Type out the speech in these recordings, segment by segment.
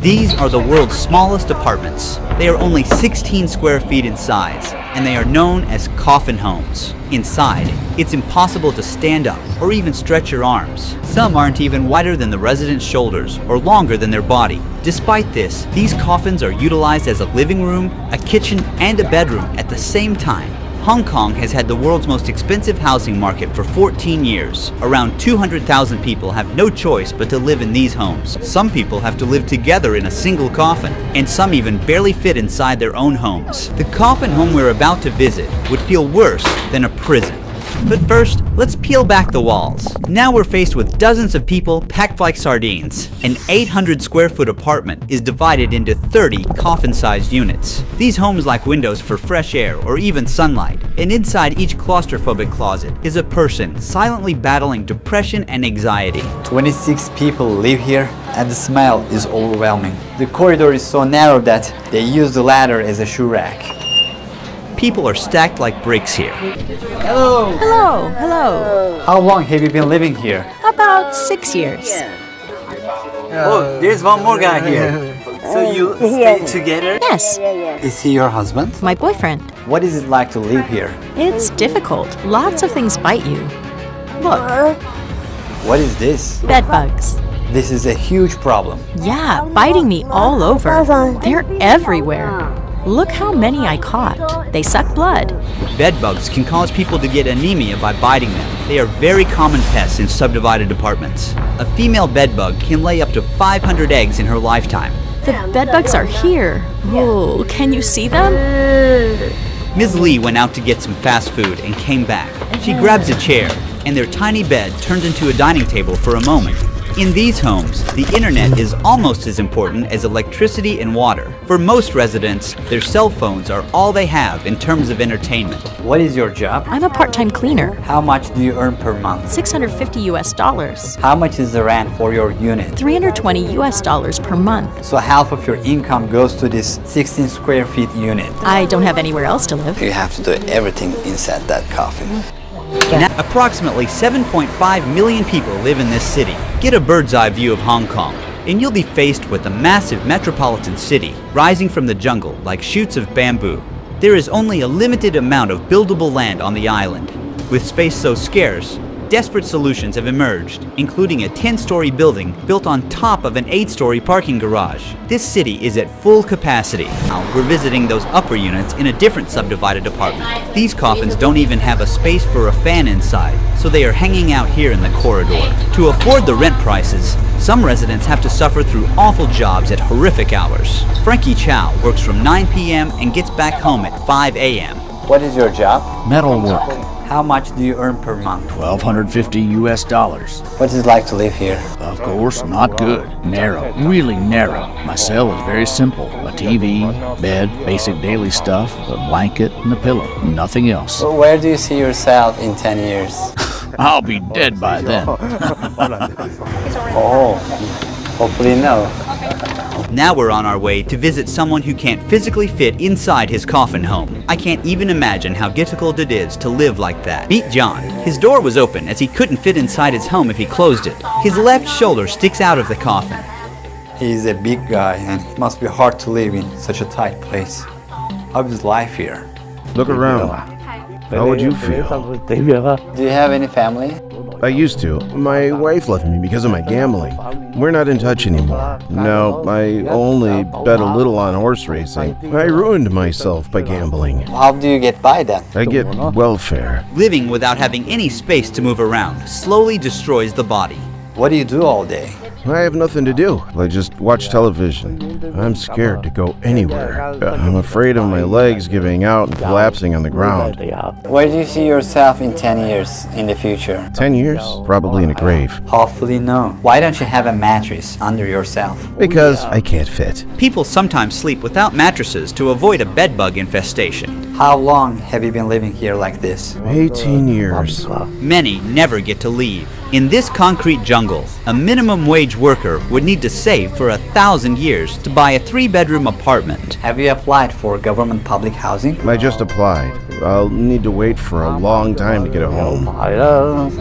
These are the world's smallest apartments. They are only 16 square feet in size, and they are known as coffin homes. Inside, it's impossible to stand up or even stretch your arms. Some aren't even wider than the residents' shoulders or longer than their body. Despite this, these coffins are utilized as a living room, a kitchen, and a bedroom at the same time. Hong Kong has had the world's most expensive housing market for 14 years. Around 200,000 people have no choice but to live in these homes. Some people have to live together in a single coffin, and some even barely fit inside their own homes. The coffin home we're about to visit would feel worse than a prison. But first, let's peel back the walls. Now we're faced with dozens of people packed like sardines. An 800 square foot apartment is divided into 30 coffin-sized units. These homes lack windows for fresh air or even sunlight, and inside each claustrophobic closet is a person silently battling depression and anxiety. 26 people live here, and the smell is overwhelming. The corridor is so narrow that they use the ladder as a shoe rack. People are stacked like bricks here. Hello! Hello, hello. How long have you been living here? About 6 years. Oh, there's one more guy here. So you stay together? Yes, Is he your husband? my boyfriend. What is it like to live here? It's difficult. Lots of things bite you. Look, What is this? bed bugs. This is a huge problem. Yeah, biting me all over. They're everywhere. Look how many I caught. They suck blood. Bed bugs can cause people to get anemia by biting them. They are very common pests in subdivided apartments. A female bed bug can lay up to 500 eggs in her lifetime. The bed bugs are here. Oh, can you see them? Ms. Lee went out to get some fast food and came back. She grabs a chair, and their tiny bed turned into a dining table for a moment. In these homes, the internet is almost as important as electricity and water. For most residents, their cell phones are all they have in terms of entertainment. What is your job? I'm a part-time cleaner. How much do you earn per month? $650 US. How much is the rent for your unit? $320 US per month. So half of your income goes to this 16 square feet unit. I don't have anywhere else to live. You have to do everything inside that coffin. Now, approximately 7.5 million people live in this city. Get a bird's eye view of Hong Kong, and you'll be faced with a massive metropolitan city rising from the jungle like shoots of bamboo. There is only a limited amount of buildable land on the island. With space so scarce, desperate solutions have emerged, including a 10-story building built on top of an 8-story parking garage. This city is at full capacity. Now we're visiting those upper units in a different subdivided apartment. These coffins don't even have a space for a fan inside, so they are hanging out here in the corridor. To afford the rent prices, some residents have to suffer through awful jobs at horrific hours. Frankie Chow works from 9 p.m. and gets back home at 5 a.m. What is your job? Metal work, How much do you earn per month? $1,250 US. What is it like to live here? Of course, not good. Narrow, really narrow. My cell is very simple. A TV, bed, basic daily stuff, a blanket, and a pillow. Nothing else. So where do you see yourself in 10 years? I'll be dead by then. Oh, hopefully no. Now we're on our way to visit someone who can't physically fit inside his coffin home. I can't even imagine how difficult it is to live like that. Meet John. His door was open as he couldn't fit inside his home if he closed it. His left shoulder sticks out of the coffin. He's a big guy and it must be hard to live in such a tight place. How is life here? Look around. How would you feel? Do you have any family? I used to. My wife left me because of my gambling. We're not in touch anymore. No, I only bet a little on horse racing. I ruined myself by gambling. How do you get by then? I get welfare. Living without having any space to move around slowly destroys the body. What do you do all day? I have nothing to do. I just watch television. I'm scared to go anywhere. I'm afraid of my legs giving out and collapsing on the ground. Where do you see yourself in 10 years in the future? 10 years? Probably in a grave. Hopefully no. Why don't you have a mattress under yourself? Because I can't fit. People sometimes sleep without mattresses to avoid a bedbug infestation. How long have you been living here like this? 18 years. Many never get to leave. In this concrete jungle, a minimum wage worker would need to save for 1,000 years to buy a 3-bedroom apartment. Have you applied for government public housing? I just applied. I'll need to wait for a long time to get a home.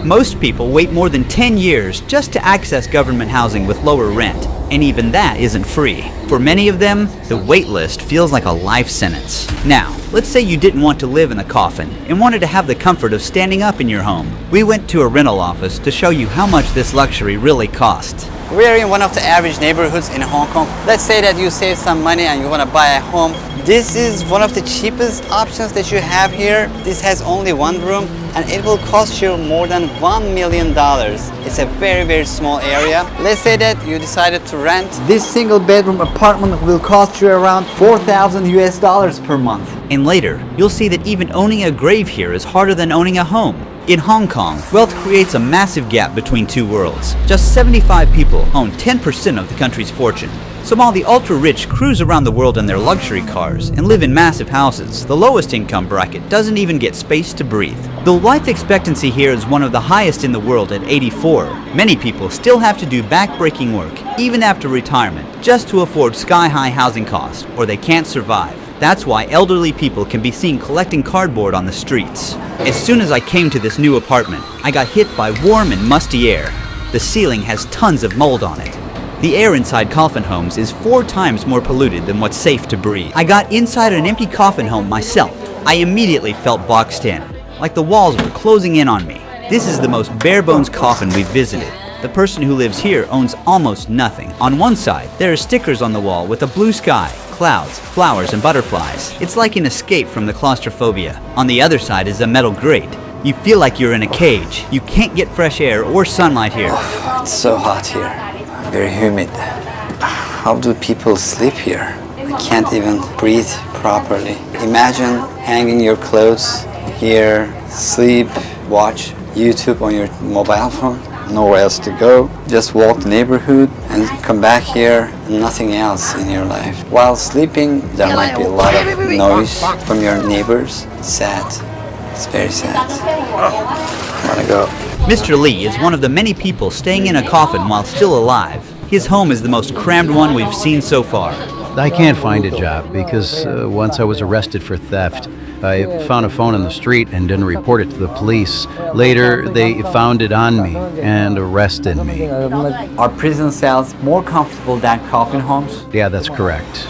Most people wait more than 10 years just to access government housing with lower rent. And even that isn't free. For many of them, the wait list feels like a life sentence. Now, let's say you didn't want to live in a coffin and wanted to have the comfort of standing up in your home. We went to a rental office to show you how much this luxury really costs. We're in one of the average neighborhoods in Hong Kong. Let's say that you save some money and you want to buy a home. This is one of the cheapest options that you have here. This has only one room and it will cost you more than $1 million. It's a very, very small area. Let's say that you decided to rent. This single bedroom apartment will cost you around $4,000 per month. And later, you'll see that even owning a grave here is harder than owning a home. In Hong Kong, wealth creates a massive gap between two worlds. Just 75 people own 10% of the country's fortune. So while the ultra-rich cruise around the world in their luxury cars and live in massive houses, the lowest income bracket doesn't even get space to breathe. Though life expectancy here is one of the highest in the world at 84, many people still have to do back-breaking work, even after retirement, just to afford sky-high housing costs, or they can't survive. That's why elderly people can be seen collecting cardboard on the streets. As soon as I came to this new apartment, I got hit by warm and musty air. The ceiling has tons of mold on it. The air inside coffin homes is 4 times more polluted than what's safe to breathe. I got inside an empty coffin home myself. I immediately felt boxed in, like the walls were closing in on me. This is the most bare-bones coffin we've visited. The person who lives here owns almost nothing. On one side, there are stickers on the wall with a blue sky, clouds, flowers, and butterflies. It's like an escape from the claustrophobia. On the other side is a metal grate. You feel like you're in a cage. You can't get fresh air or sunlight here. It's so hot here. Very humid. How do people sleep here? I can't even breathe properly. Imagine hanging your clothes here, sleep, watch YouTube on your mobile phone. Nowhere else to go. Just walk the neighborhood and come back here and nothing else in your life. While sleeping, there might be a lot of noise from your neighbors. Sad. It's very sad. I wanna go. Mr. Lee is one of the many people staying in a coffin while still alive. His home is the most crammed one we've seen so far. I can't find a job because once I was arrested for theft. I found a phone in the street and didn't report it to the police. Later, they found it on me and arrested me. Are prison cells more comfortable than coffin homes? Yeah, that's correct.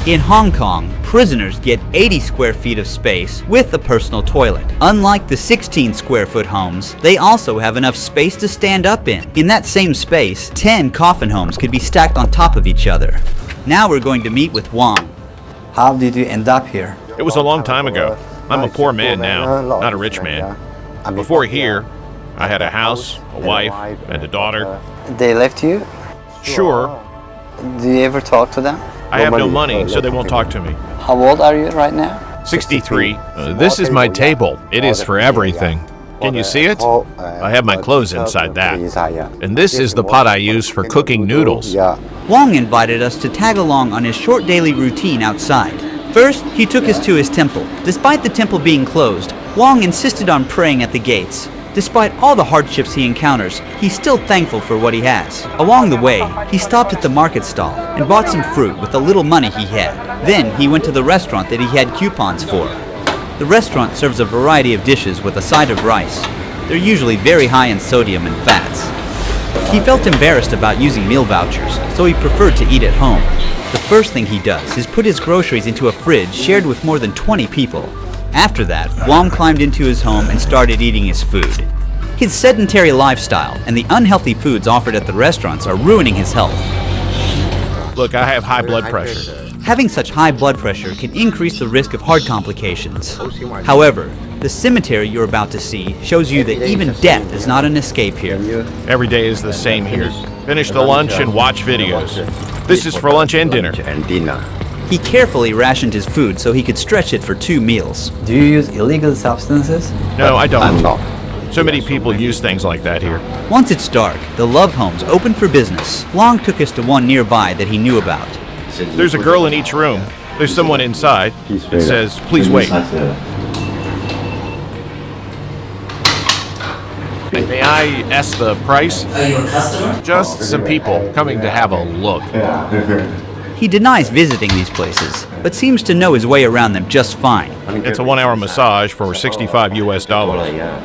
In Hong Kong, prisoners get 80 square feet of space with a personal toilet. Unlike the 16 square foot homes, they also have enough space to stand up in. In that same space, 10 coffin homes could be stacked on top of each other. Now we're going to meet with Wang. How did you end up here? It was a long time ago. I'm a poor man now, not a rich man. Before here, I had a house, a wife, and a daughter. They left you? Sure, Do you ever talk to them? I have no money, so they won't talk to me. How old are you right now? 63. This is my table. It is for everything. Can you see it? I have my clothes inside that. And this is the pot I use for cooking noodles. Wang invited us to tag along on his short daily routine outside. First, he took us to his temple. Despite the temple being closed, Wang insisted on praying at the gates. Despite all the hardships he encounters, he's still thankful for what he has. Along the way, he stopped at the market stall and bought some fruit with the little money he had. Then he went to the restaurant that he had coupons for. The restaurant serves a variety of dishes with a side of rice. They're usually very high in sodium and fats. He felt embarrassed about using meal vouchers, so he preferred to eat at home. The first thing he does is put his groceries into a fridge shared with more than 20 people. After that, Wang climbed into his home and started eating his food. His sedentary lifestyle and the unhealthy foods offered at the restaurants are ruining his health. Look, I have high blood pressure. Having such high blood pressure can increase the risk of heart complications. However, the cemetery you're about to see shows you that even death is not an escape here. Every day is the same here. Finish the lunch and watch videos. This is for lunch and dinner. He carefully rationed his food so he could stretch it for 2 meals. Do you use illegal substances? No, I don't. So many people use things like that here. Once it's dark, the love homes open for business. Wang took us to one nearby that he knew about. There's a girl in each room. There's someone inside. It says, "Please wait." May I ask the price? Just some people coming to have a look. He denies visiting these places, but seems to know his way around them just fine. It's a 1-hour massage for $65 US.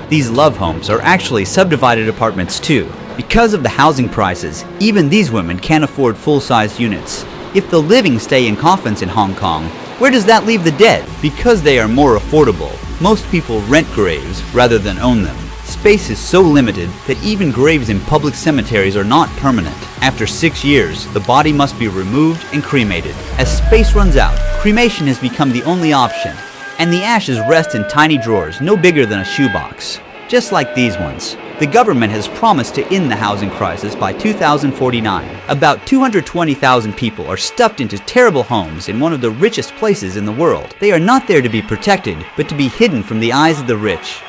These love homes are actually subdivided apartments too. Because of the housing prices, even these women can't afford full-size units. If the living stay in coffins in Hong Kong, where does that leave the dead? Because they are more affordable, most people rent graves rather than own them. Space is so limited that even graves in public cemeteries are not permanent. After 6 years, the body must be removed and cremated. As space runs out, cremation has become the only option, and the ashes rest in tiny drawers no bigger than a shoebox, just like these ones. The government has promised to end the housing crisis by 2049. About 220,000 people are stuffed into terrible homes in one of the richest places in the world. They are not there to be protected, but to be hidden from the eyes of the rich.